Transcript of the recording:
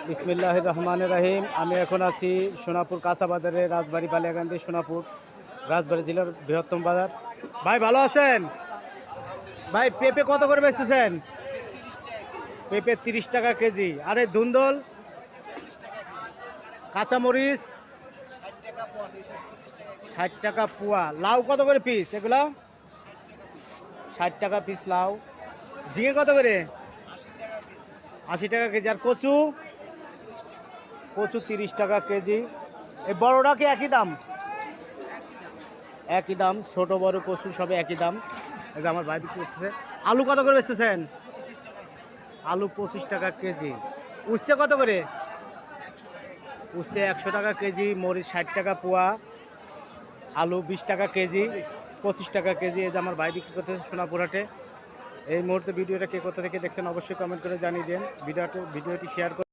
বিসমিল্লাহির রহমানির রহিম। আমি এখন আছি সোনাপুর কাঁচা বাজারে, রাজবাড়ি বালিয়াকান্দি, সোনাপুর রাজবাড়ি জেলার বৃহত্তম বাজার। ভাই ভালো আছেন? ভাই পেঁপে কত করে বেচতেছেন? পেঁপে 30 টাকা কেজি। আরে ধুন্দল, কাঁচামরিচ 60 টাকা পোয়া। লাউ কত করে পিস এগুলা? 60 টাকা পিস লাউ। ঝিঙে কত করে? 80 টাকা কেজি। আর কচু? কচু 30 টাকা কেজি। এই বড়টা কি একই দাম? একই দাম, ছোট বড় কচু সবে একই দাম। এই যে আমার ভাই বিক্রি করতেছে। আলু কত করে বেচতেছেন? আলু 25 টাকা কেজি। উচ্ছে কত করে? উচ্ছে 100 টাকা কেজি। মরিচ 60 টাকা পোয়া। আলু 20 টাকা কেজি, 25 টাকা কেজি। এই যে আমার ভাই বিক্রি করতেছে সোনাপুরহাটে। এই মুহূর্তে ভিডিওটা কে কোথা থেকে দেখছেন অবশ্যই কমেন্ট করে জানিয়ে দেন। ভিডিওটি শেয়ার করে